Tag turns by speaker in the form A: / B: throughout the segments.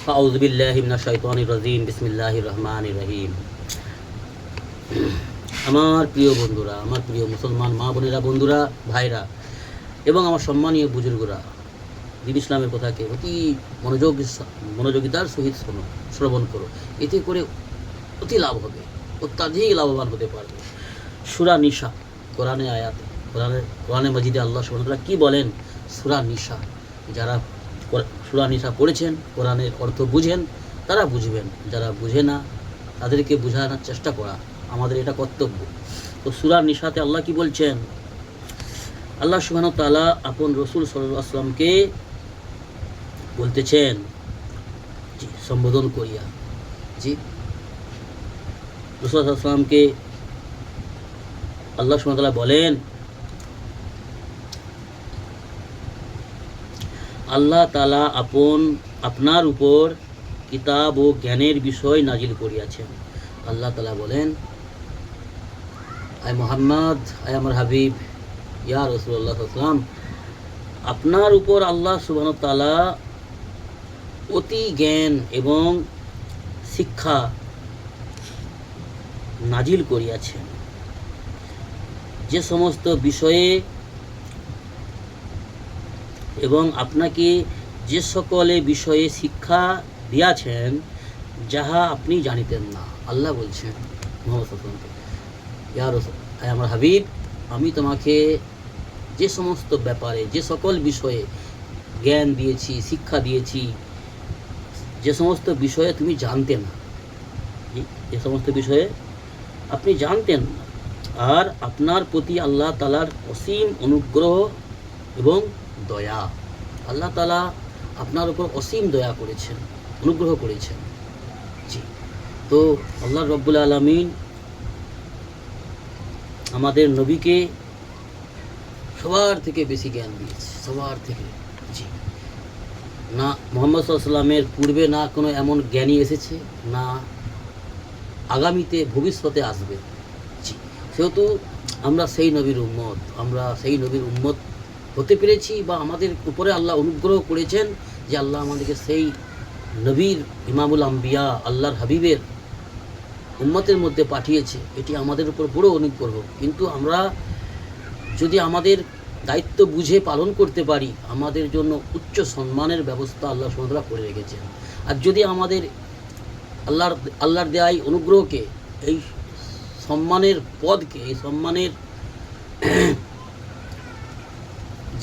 A: আউযু বিল্লাহি মিনাশ শাইতানির রাজিম বিসমিল্লাহির রহমানির রহিম। আমার প্রিয় বন্ধুরা, আমার প্রিয় মুসলমান মা বোনেরা, বন্ধুরা, ভাইরা এবং আমার সম্মানীয় বুজুর্গরা, দ্বীন ইসলামের কথাকে অতি মনোযোগিতার সহিত শ্রবণ করো। এতে করে অতি লাভ হবে, অত্যাধিক লাভবান হতে পারবে। সূরা নিসা, কোরআনে আয়াতে, কোরআনে মাজিদে আল্লাহ সুবহানাহু ওয়া তাআলা কি বলেন? সূরা নিসা, যারা সূরা নিসা পড়েছেন, কোরআনের অর্থ বুঝেন, তারা বুঝবেন। যারা বুঝে না তাদেরকে বোঝানোর চেষ্টা করা আমাদের এটা কর্তব্য। তো সূরা নিসাতে আল্লাহ কি বলছেন? আল্লাহ সুবহানাহু ওয়া তাআলা আপন রসুল সাল্লাল্লাহু আলাইহি ওয়াসাল্লামকে বলতেছেন, জি, সম্বোধন করিয়া, জি, রসুল সাল্লাল্লাহু আলাইহি ওয়াসাল্লামকে আল্লাহ সুবহানাহু ওয়া তাআলা বলেন, আল্লাহ তাআলা আপনার উপর কিতাব ও জ্ঞানের বিষয় নাজিল করিয়াছেন। আল্লাহ তাআলা বলেন, আয় মুহাম্মদ, আয় আমার হাবিব, ইয়া রাসূলুল্লাহ সাল্লাল্লাহু আলাইহি ওয়াসাল্লাম, আপনার উপর আল্লাহ সুবহানাহু ওয়া তাআলা অতি জ্ঞান এবং শিক্ষা নাজিল করিয়াছেন। যে সমস্ত বিষয়ে এবং আপনাকে যে সকলে বিষয়ে শিক্ষা দিয়াছেন যাহা আপনি জানিতেন না। আল্লাহ বলছেন মুহাম্মদ সাল্লাল্লাহু আলাইহি ওয়াসাল্লামকে, ইয়া রাসূল, আমার হাবিব, আমি তোমাকে যে সমস্ত ব্যাপারে, যে সকল বিষয়ে জ্ঞান দিয়েছি, শিক্ষা দিয়েছি, যে সমস্ত বিষয়ে তুমি জানতে না, যে সমস্ত বিষয়ে আপনি জানতেন না, আর আপনার প্রতি আল্লাহ তাআলার অসীম অনুগ্রহ এবং দয়া। আল্লাহ তাআলা আপনার উপর অসীম দয়া করেছেন, অনুগ্রহ করেছেন। জি, তো আল্লাহ রব্বুল আলামিন আমাদের নবীকে সবার থেকে বেশি জ্ঞান দিয়েছে, সবার থেকে। জি, না মুহাম্মদ সাল্লাল্লাহু আলাইহি ওয়াসাল্লামের পূর্বে না কোনো এমন জ্ঞানী এসেছে, না আগামীতে ভবিষ্যতে আসবে। জি, সেহেতু আমরা সেই নবীর উম্মত হতে পেরেছি, বা আমাদের উপরে আল্লাহ অনুগ্রহ করেছেন যে আল্লাহ আমাদেরকে সেই নবীর, ইমামুল আম্বিয়া, আল্লাহর হাবিবের উম্মতের মধ্যে পাঠিয়েছে। এটি আমাদের উপর বড় অনুগ্রহ। কিন্তু আমরা যদি আমাদের দায়িত্ব বুঝে পালন করতে পারি, আমাদের জন্য উচ্চ সম্মানের ব্যবস্থা আল্লাহ সুবহানাহু ওয়া তাআলা করে রেখেছেন। আর যদি আমাদের আল্লাহর দেয়াই অনুগ্রহকে, এই সম্মানের পদকে, এই সম্মানের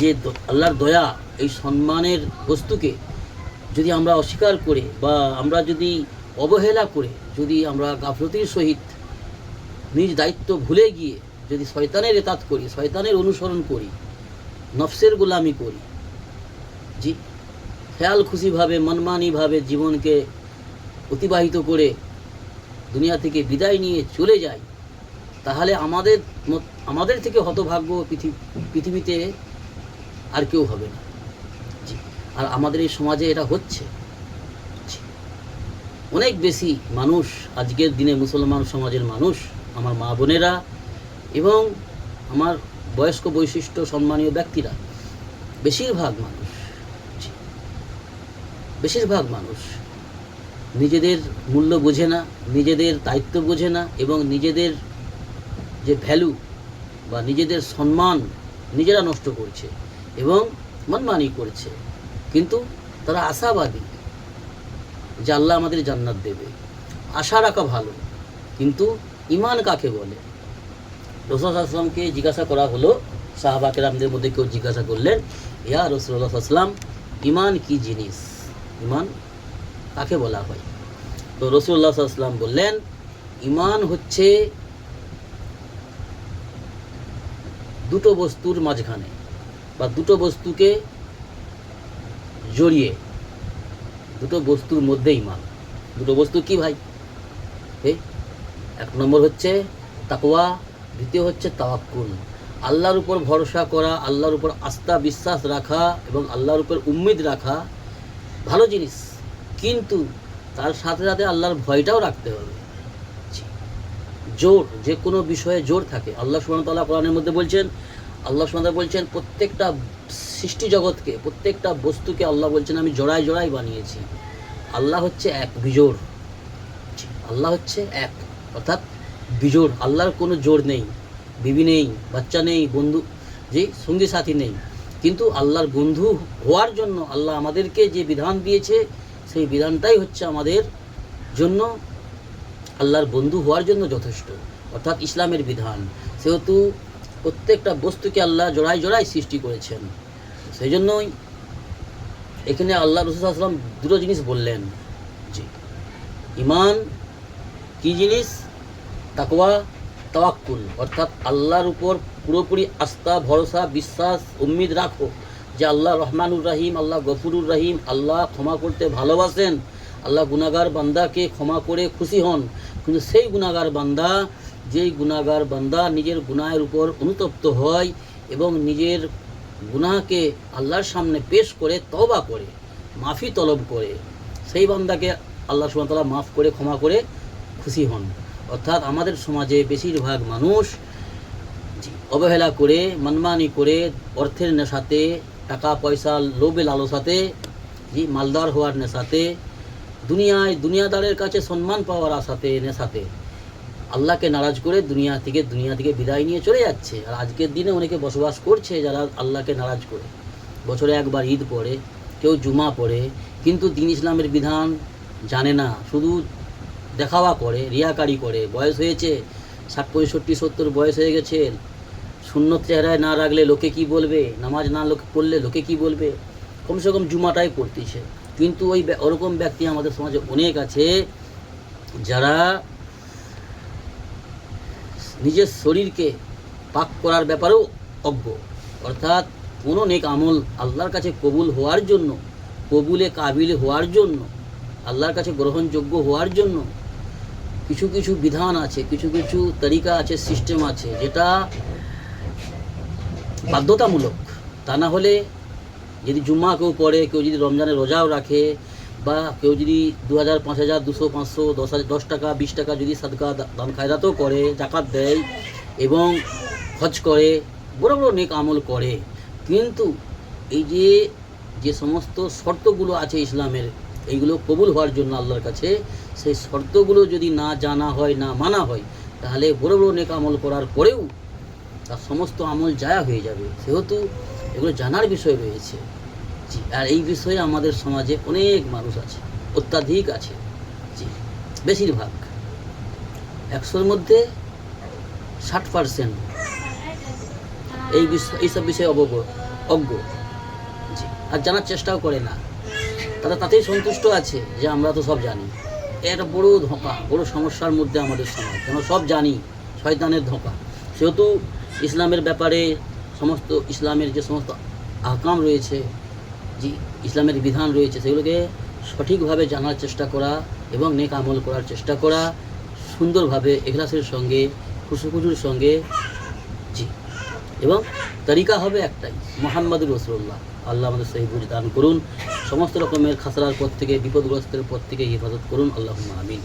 A: যে আল্লাহর দয়া, এই সম্মানের বস্তুকে যদি আমরা অস্বীকার করে, বা আমরা যদি অবহেলা করে, যদি আমরা গাফলতির সহিত নিজ দায়িত্ব ভুলে গিয়ে যদি শয়তানের ইতাআত করি, শয়তানের অনুসরণ করি, নফসের গোলামি করি, জি, খেয়াল খুশিভাবে, মনমানিভাবে জীবনকে অতিবাহিত করে দুনিয়া থেকে বিদায় নিয়ে চলে যাই, তাহলে আমাদের থেকে হতভাগ্য পৃথিবীতে আর কেউ হবে না। জি, আর আমাদের এই সমাজে এটা হচ্ছে। অনেক বেশি মানুষ আজকের দিনে, মুসলমান সমাজের মানুষ, আমার মা বোনেরা এবং আমার বয়স্ক বৈশিষ্ট্য সম্মানীয় ব্যক্তিরা, বেশিরভাগ মানুষ নিজেদের মূল্য বোঝে না, নিজেদের দায়িত্ব বোঝে না, এবং নিজেদের যে ভ্যালু বা নিজেদের সম্মান নিজেরা নষ্ট করছে এবং মনমানি করছে। কিন্তু তারা আশাবাদী যে আল্লাহ আমাদের জান্নাত দেবে। আশা রাখা ভালো, কিন্তু ঈমান কাকে বলে? রাসূলুল্লাহ সাল্লাল্লাহু আলাইহি ওয়াসাল্লামকে জিজ্ঞাসা করা হলো, সাহাবা কেরামদের মধ্যে কেউ জিজ্ঞাসা করলেন, ইয়া রাসূলুল্লাহ সাল্লাল্লাহু আলাইহি ওয়াসাল্লাম, ঈমান কি জিনিস? ঈমান কাকে বলা হয়? তো রাসূলুল্লাহ সাল্লাল্লাহু আলাইহি ওয়াসাল্লাম বললেন, ঈমান হচ্ছে দুটো বস্তুর মাঝখানে, বা দুটো বস্তুকে জড়িয়ে, দুটো বস্তুর মধ্যে ঈমান। দুটো বস্তু কি ভাই? এক নম্বর হচ্ছে তাকওয়া, দ্বিতীয় হচ্ছে তাওয়াক্কুল। আল্লাহর উপর ভরসা করা, আল্লাহর উপর আস্থা বিশ্বাস রাখা এবং আল্লাহর উপর উম্মিদ রাখা ভালো জিনিস, কিন্তু তার সাথে সাথে আল্লাহর ভয়টাও রাখতে হবে। জোর, যে কোনো বিষয়ে জোর থাকে। আল্লাহ সুবহানাহু ওয়া তাআলা কোরআনের মধ্যে বলছেন, প্রত্যেকটা সৃষ্টি জগৎকে, প্রত্যেকটা বস্তুকে আল্লাহ বলছেন আমি জোড়ায় জোড়ায় বানিয়েছি। আল্লাহ হচ্ছে এক, বিজোড়। আল্লাহ হচ্ছে এক, অর্থাৎ বিজোড়। আল্লাহর কোনো জোড় নেই, বিবি নেই, বাচ্চা নেই, বন্ধু যে সঙ্গী সাথী নেই। কিন্তু আল্লাহর বন্ধু হওয়ার জন্য আল্লাহ আমাদেরকে যে বিধান দিয়েছে, সেই বিধানটাই হচ্ছে আমাদের জন্য আল্লাহর বন্ধু হওয়ার জন্য যথেষ্ট, অর্থাৎ ইসলামের বিধান। সেহেতু প্রত্যেকটা বস্তুকে আল্লাহ জোড়ায় জোড়ায় সৃষ্টি করেছেন। সেই জন্যই এখানে আল্লাহ রাসূল সাল্লাল্লাহু আলাইহি ওয়াসাল্লাম দুটো জিনিস বললেন। জি, ইমান কি জিনিস? তাকওয়া, তাওয়াক্কুল, অর্থাৎ আল্লাহর উপর পুরোপুরি আস্থা, ভরসা, বিশ্বাস, উম্মিদ রাখো যে আল্লাহ রহমানুর রহিম, আল্লাহ গফুরুর রহিম, আল্লাহ ক্ষমা করতে ভালোবাসেন, আল্লাহ গুনাহগার বান্দাকে ক্ষমা করে খুশি হন। কিন্তু সেই গুনাহগার বান্দা, যেই গুনাহগার বান্দা নিজের গুনাহের উপর অনুতপ্ত হয় এবং নিজের গুনাহকে আল্লাহর সামনে পেশ করে তওবা করে মাফি তলব করে, সেই বান্দাকে আল্লাহ সুবহানাহু ওয়া তাআলা মাফ করে ক্ষমা করে খুশি হন। অর্থাৎ আমাদের সমাজে বেশিরভাগ মানুষ অবহেলা করে, মানমানি করে, অর্থের নেশাতে, টাকা পয়সা লোভে লালসাতে, মালদার হওয়ার নেশাতে, দুনিয়াদারের কাছে সম্মান পাওয়ার আশাতে, নেশাতে আল্লাহকে নারাজ করে দুনিয়া থেকে বিদায় নিয়ে চলে যাচ্ছে। আর আজকের দিনে অনেকে বসবাস করছে যারা আল্লাহকে নারাজ করে। বছরে একবার ঈদ পড়ে, কেউ জুমা পড়ে, কিন্তু দ্বীন ইসলামের বিধান জানে না, শুধু দেখাওয়া করে, রিয়াকারি করে। বয়স হয়েছে 60, 65, 70 বয়স হয়ে গেছে, সুন্নত চেহারায় না রাখলে লোকে কি বলবে, নামাজ না পড়লে লোকে কি বলবে, কমসে কম জুমাটাই পড়তেছে। কিন্তু ওরকম ব্যক্তি আমাদের সমাজে অনেক আছে যারা নিজের শরীরকে পাক করার ব্যাপারেও অজ্ঞ। অর্থাৎ কোনো নেক আমল আল্লাহর কাছে কবুল হওয়ার জন্য, কবুলে কাবিল হওয়ার জন্য, আল্লাহর কাছে গ্রহণযোগ্য হওয়ার জন্য কিছু কিছু বিধান আছে, কিছু কিছু তরিকা আছে, সিস্টেম আছে, যেটা বাধ্যতামূলক। তা না হলে যদি জুম্মা কেউ পড়ে, কেউ যদি রমজানের রোজাও রাখে, বা কেউ যদি 2000, 5000, 200, 500, 10 টাকা, 20 টাকা যদি সাদকা দান খায়রাতও করে, জাকাত দেয় এবং হজ করে, বড় বড় নেক আমল করে, কিন্তু এই যে সমস্ত শর্তগুলো আছে ইসলামের, এইগুলো কবুল হওয়ার জন্য আল্লাহর কাছে, সেই শর্তগুলো যদি না জানা হয়, না মানা হয়, তাহলে বড় বড় নেক আমল করার পরেও তার সমস্ত আমল জায়া হয়ে যাবে। সেহেতু এগুলো জানার বিষয় রয়েছে। জি, আর এই বিষয়ে আমাদের সমাজে অনেক মানুষ আছে, অত্যাধিক আছে। জি, বেশিরভাগ 100-র মধ্যে 60% এইসব বিষয়ে অজ্ঞ। জি, আর জানার চেষ্টাও করে না। তারা তাতেই সন্তুষ্ট আছে যে আমরা তো সব জানি। এটা বড় ধোঁকা, বড় সমস্যার মধ্যে আমাদের সমাজ, কেন সব জানি, শয়তানের ধোঁকা। সেহেতু ইসলামের ব্যাপারে সমস্ত ইসলামের যে সমস্ত আহকাম রয়েছে, যে ইসলামের বিধান রয়েছে, সেগুলোকে সঠিকভাবে জানার চেষ্টা করা এবং নেক আমল করার চেষ্টা করা, সুন্দরভাবে ইখলাসের সঙ্গে, খুশুখুশুর সঙ্গে। জি, এবং তরিকা হবে একটাই, মুহাম্মাদুর রাসূলুল্লাহ। আল্লাহ আমাদের সহি বুঝ দান করুন, সমস্ত রকমের খাসরার পথ থেকে, বিপদগ্রস্তের পথ থেকে হেফাজত করুন। আল্লাহুম্মা আমিন।